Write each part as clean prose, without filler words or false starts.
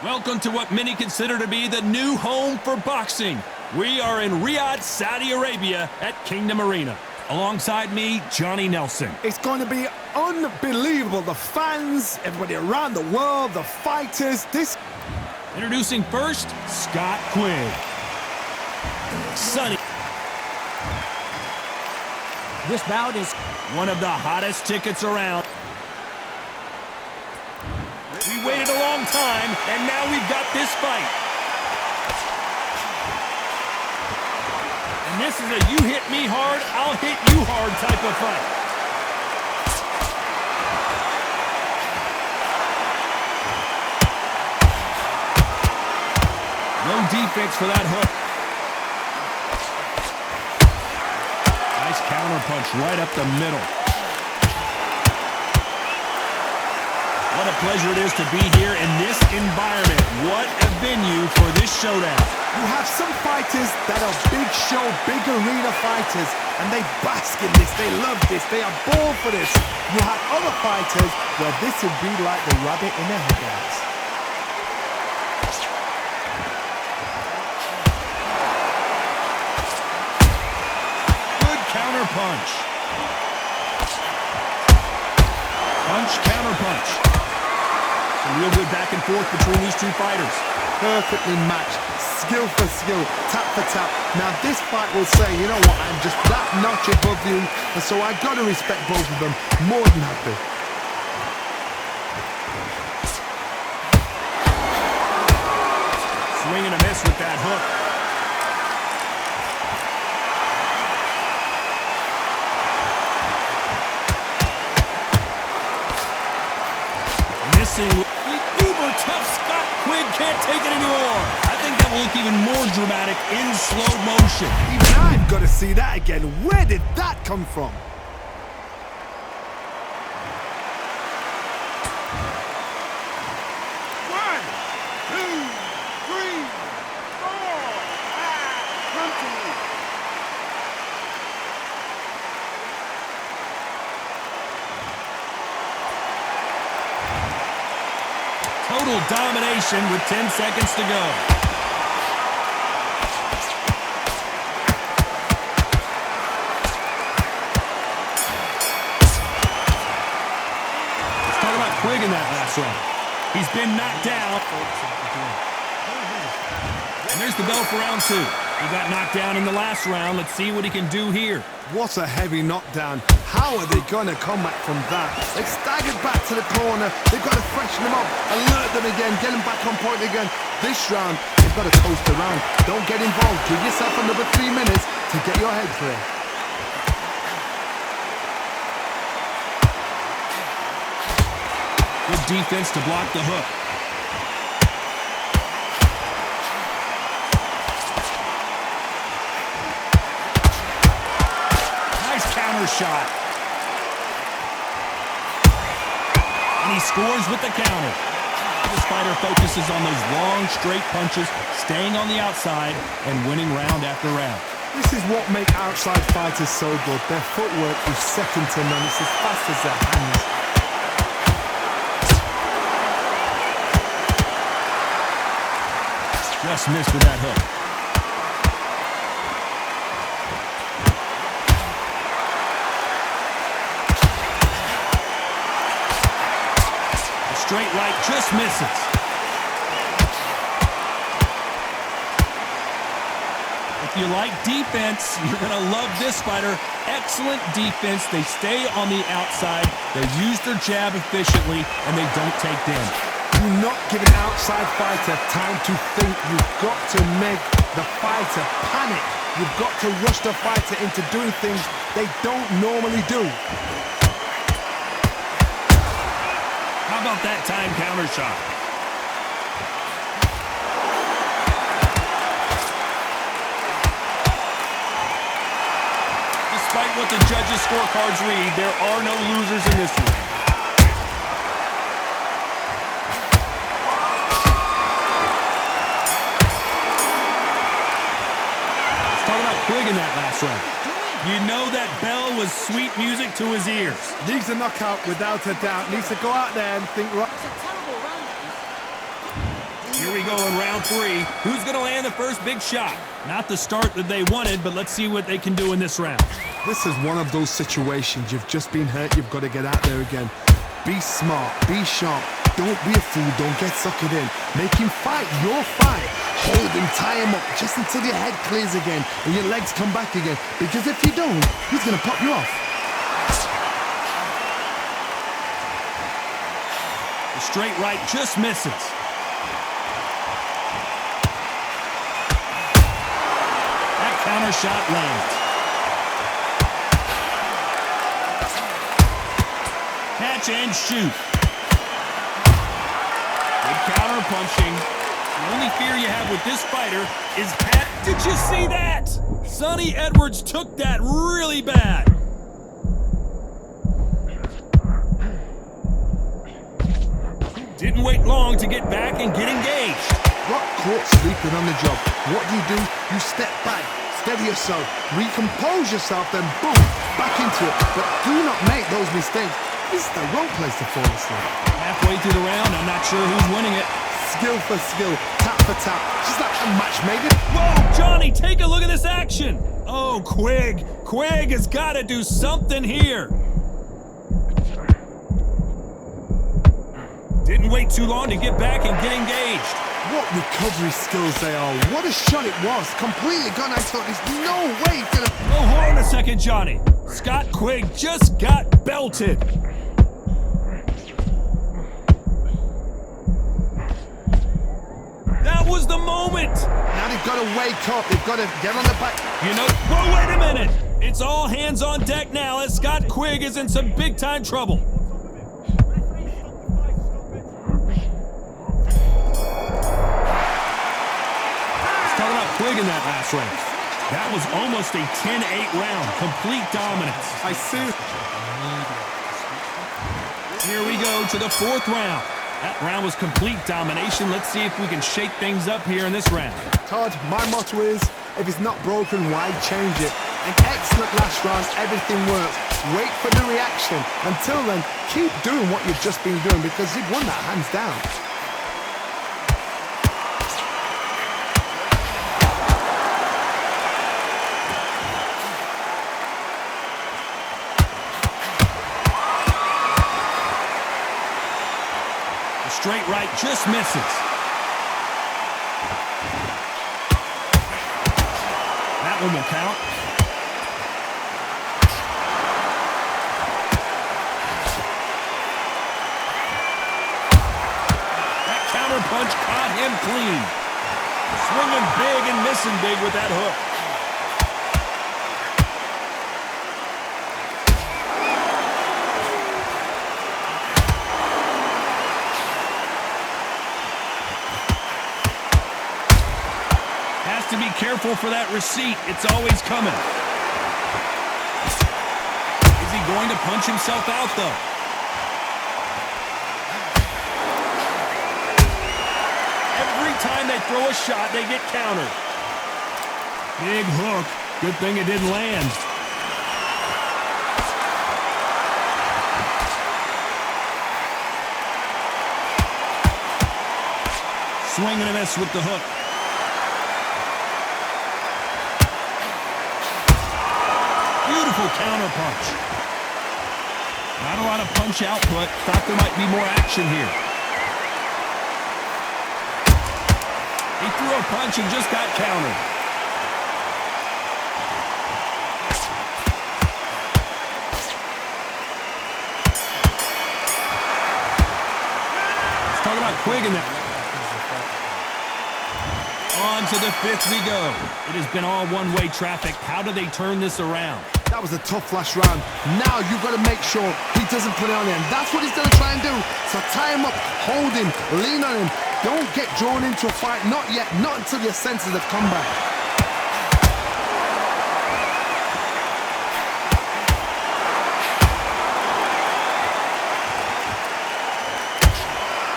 Welcome to what many consider to be the new home for boxing. We are in Riyadh, Saudi Arabia at Kingdom Arena. Alongside me, Johnny Nelson. It's going to be unbelievable. The fans, everybody around the world, the fighters, this... Introducing first, Scott Quigg. Sonny. This bout is one of the hottest tickets around. We waited a long time, and now we've got this fight. And this is a you hit me hard, I'll hit you hard type of fight. No defense for that hook. Nice counter punch right up the middle. What a pleasure it is to be here in this environment. What a venue for this showdown. You have some fighters that are big show, big arena fighters, and they bask in this, they love this, they are born for this. You have other fighters where this would be like the rabbit in a headlights. Good counter punch. Punch, counter punch. Some real good back and forth between these two fighters. Perfectly matched, skill for skill, tap for tap. Now this fight will say, you know what, I'm just that notch above you, and so I got to respect both of them more than happy. Swing and a miss with that hook. Missing. Uber tough Scott Quigg can't take it anymore. I think that will look even more dramatic in slow motion. Even I've got to see that again. Where did that come from? One, two, three, four, come to me. Total domination with 10 seconds to go. Let's talk about Quigg in that last round. He's been knocked down. And there's the bell for round two. He got knocked down in the last round. Let's see what he can do here. What a heavy knockdown. How are they going to come back from that? They've staggered back to the corner. They've got to freshen them up, alert them again, get them back on point again. This round, they've got to toast around. Don't get involved. Give yourself another 3 minutes to get your head clear. Good defense to block the hook. Shot. And he scores with the counter. This fighter focuses on those long, straight punches, staying on the outside and winning round after round. This is what makes outside fighters so good. Their footwork is second to none. It's as fast as their hands. Just missed with that hook. Straight right just misses. If you like defense, you're going to love this fighter. Excellent defense. They stay on the outside. They use their jab efficiently, and they don't take damage. You're not giving an outside fighter time to think. You've got to make the fighter panic. You've got to rush the fighter into doing things they don't normally do. How about that time counter shot? Despite what the judges' scorecards read, there are no losers in this one. Quigg in that last round. You know that bell was sweet music to his ears. Needs a knockout without a doubt. Needs to go out there and think right. Here we go in round 3. Who's going to land the first big shot? Not the start that they wanted, but let's see what they can do in this round. This is one of those situations. You've just been hurt. You've got to get out there again. Be smart. Be sharp. Don't be a fool. Don't get suckered in. Make him fight your fight. Hold him, tie him up, just until your head clears again and your legs come back again. Because if you don't, he's going to pop you off. The straight right just misses. That counter shot lands. Catch and shoot. Good counter punching. The only fear you have with this fighter is that. Did you see that? Sonny Edwards took that really bad. Didn't wait long to get back and get engaged. Got caught sleeping on the job. What do? You step back, steady yourself, recompose yourself, then boom, back into it. But do not make those mistakes. This is the wrong place to fall asleep. Halfway through the round, I'm not sure who's winning it. Skill for skill, tap for tap, just like a match made it. Whoa, Johnny, take a look at this action. Oh, Quigg. Quigg has got to do something here. Didn't wait too long to get back and get engaged. What recovery skills they are. What a shot it was. Completely gone. I thought there's no way he's gonna... Oh, hold on a second, Johnny. Scott Quigg just got belted. That was the moment. Now they've got to wake up. They've got to get on the back. You know, whoa, wait a minute. It's all hands on deck now as Scott Quigg is in some big time trouble. Quigg in that last round. That was almost a 10-8 round. Complete dominance. I see. Here we go to the 4th round. That round was complete domination. Let's see if we can shake things up here in this round. Todd, my motto is, if it's not broken, why change it? An excellent last round. Everything works. Wait for the reaction. Until then, keep doing what you've just been doing because you've won that hands down. Straight right just misses. That one will count. That counter punch caught him clean. Swinging big and missing big with that hook. To be careful for that receipt. It's always coming. Is he going to punch himself out, though? Every time they throw a shot, they get countered. Big hook. Good thing it didn't land. Swing and a miss with the hook. Beautiful counter punch. Not a lot of punch output. Thought there might be more action here. He threw a punch and just got countered. Let's talk about Quigg in that. On to the 5th we go. It has been all one-way traffic. How do they turn this around? That was a tough last round. Now you've got to make sure he doesn't put it on him. That's what he's going to try and do. So tie him up, hold him, lean on him. Don't get drawn into a fight. Not yet. Not until your senses have come back.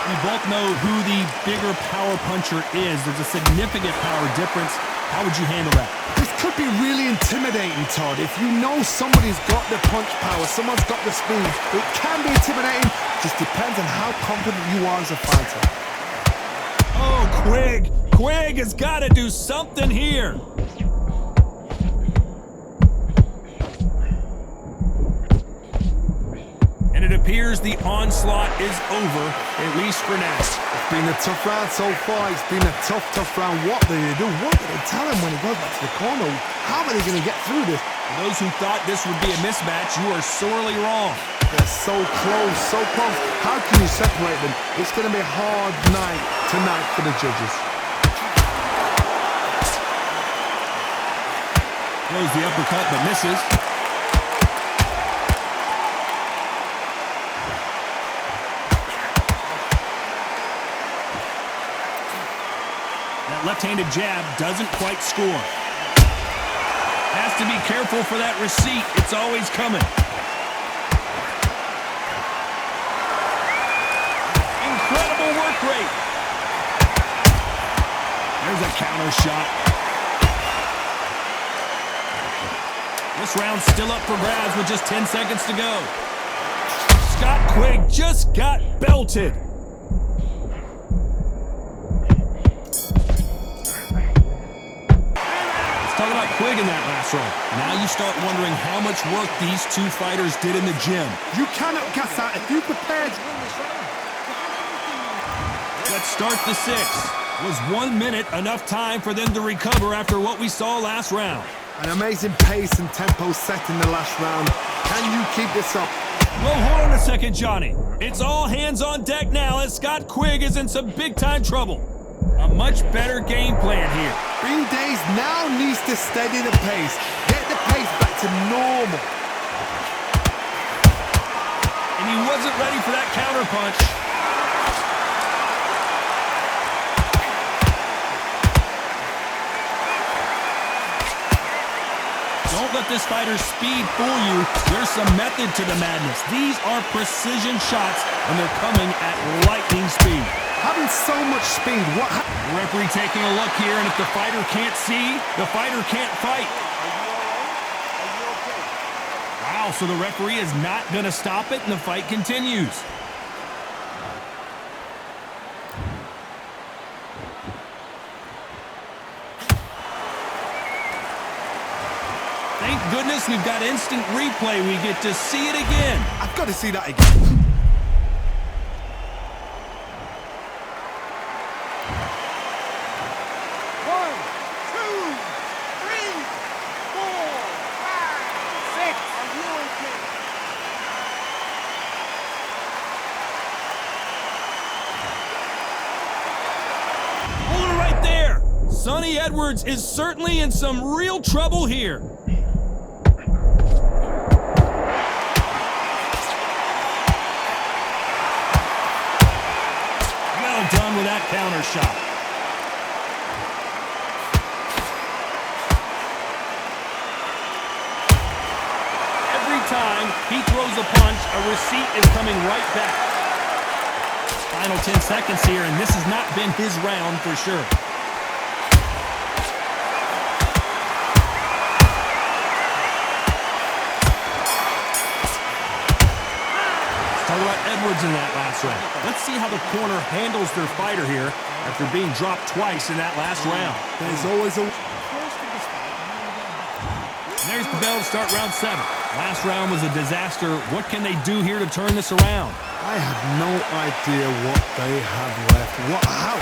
We both know who the bigger power puncher is. There's a significant power difference. How would you handle that? This could be really intimidating, Todd. If you know somebody's got the punch power, someone's got the speed, it can be intimidating. Just depends on how confident you are as a fighter. Oh, Quigg! Quigg has got to do something here. And it appears the onslaught is over, at least for now. It's been a tough round so far. It's been a tough round. What do they do? What do they tell him when he goes back to the corner? How are they going to get through this? For those who thought this would be a mismatch, you are sorely wrong. They're so close, so close. How can you separate them? It's going to be a hard night tonight for the judges. Throws the uppercut but misses. That left-handed jab doesn't quite score. Has to be careful for that receipt. It's always coming. Incredible work rate. There's a counter shot. This round's still up for grabs with just 10 seconds to go. Scott Quigg just got belted. Let's talk about Quigg in that last round. Now you start wondering how much work these two fighters did in the gym. You cannot gas out if you prepared. Let's start the sixth. Was 1 minute enough time for them to recover after what we saw last round? An amazing pace and tempo set in the last round. Can you keep this up? Well, hold on a second, Johnny. It's all hands on deck now as Scott Quigg is in some big-time trouble. A much better game plan here. Bean Days now needs to steady the pace. Get the pace back to normal. And he wasn't ready for that counterpunch. Don't let this fighter's speed fool you. There's some method to the madness. These are precision shots, and they're coming at lightning speed. Having so much speed, what happened? The referee taking a look here, and if the fighter can't see, the fighter can't fight. Wow, so the referee is not going to stop it, and the fight continues. Thank goodness we've got instant replay. We get to see it again. I've got to see that again. Hold it right there. Sonny Edwards is certainly in some real trouble here. Done with that counter shot. Every time he throws a punch, a receipt is coming right back. Final 10 seconds here, and this has not been his round for sure. Talk about Edwards in that last round. Let's see how the corner handles their fighter here after being dropped twice in that last round. There's always a... There's the bell to start round 7. Last round was a disaster. What can they do here to turn this around? I have no idea what they have left.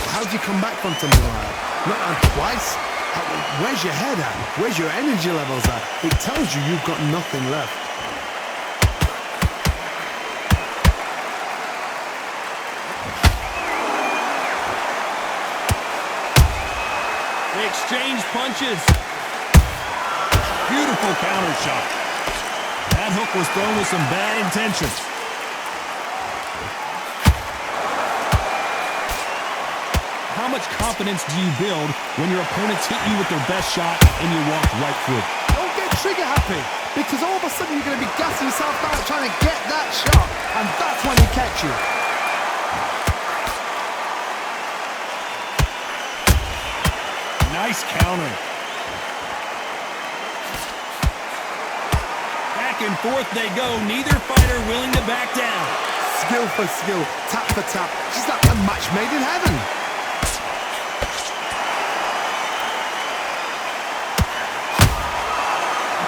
How do you come back from something like that? Not on twice? Where's your head at? Where's your energy levels at? It tells you you've got nothing left. They exchange punches. Beautiful counter shot. That hook was thrown with some bad intentions. How much confidence do you build when your opponents hit you with their best shot and you walk right through it? Don't get trigger happy, because all of a sudden you're going to be gassing yourself out trying to get that shot, and that's when he catch you. Nice counter. Back and forth they go. Neither fighter willing to back down. Skill for skill, tap for tap. Just like a match made in heaven.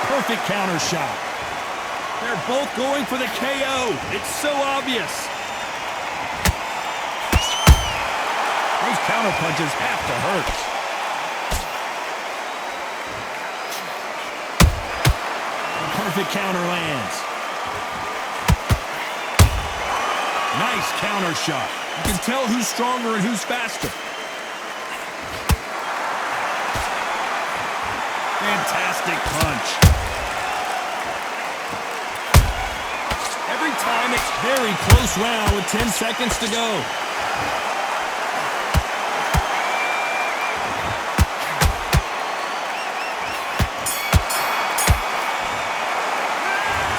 Perfect counter shot. They're both going for the KO. It's so obvious. Those counter punches have to hurt. Perfect counter lands. Nice counter shot. You can tell who's stronger and who's faster. Fantastic punch. Every time it's very close round with 10 seconds to go.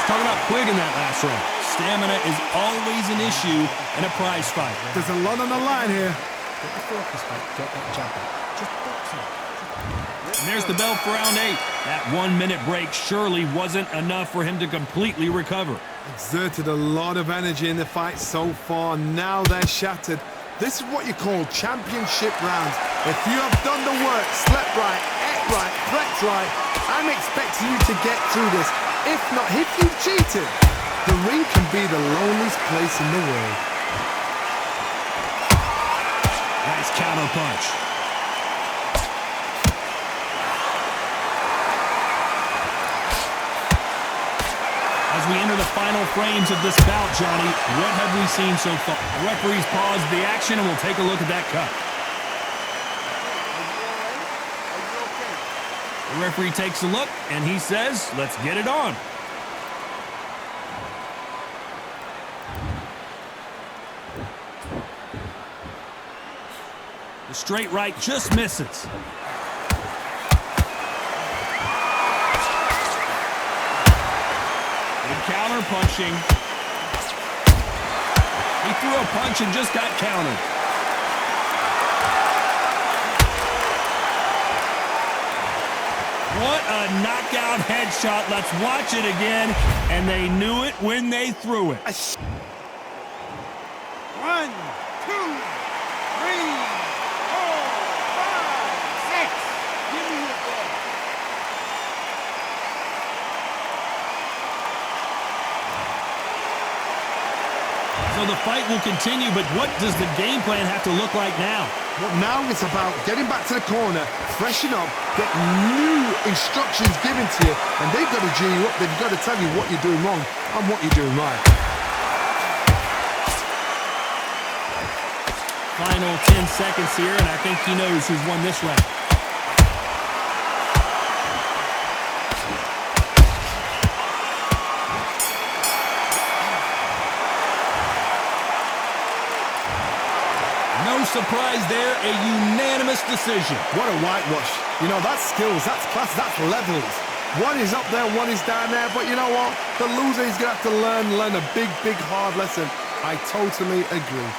Talking about quick in that last round. Stamina is always an issue in a prize fight. There's a lot on the line here. Get the focus back, get that jab back. Just box it. And there's the bell for round 8. That 1 minute break surely wasn't enough for him to completely recover. Exerted a lot of energy in the fight so far. Now they're shattered. This is what you call championship rounds. If you have done the work, slept right, ate right, slept right, I'm expecting you to get through this. If not, if you've cheated, the ring can be the loneliest place in the world. Nice counter punch. As we enter the final frames of this bout, Johnny, what have we seen so far? The referee's paused the action, and we'll take a look at that cut. The referee takes a look, and he says, let's get it on. The straight right just misses. Good counter punching. He threw a punch and just got countered. What a knockout headshot. Let's watch it again. And they knew it when they threw it. 1, 2, 3, 4, 5, 6. Give me your ball. So the fight will continue, but what does the game plan have to look like now? Well, now it's about getting back to the corner, freshen up, get new instructions given to you, and they've got to G you up. They've got to tell you what you're doing wrong and what you're doing right. Final 10 seconds here, and I think he knows who's won this round. No surprise there, a unanimous decision. What a whitewash. You know, that's skills, that's class, that's levels. One is up there, one is down there, but you know what? The loser is going to have to learn a big, big, hard lesson. I totally agree.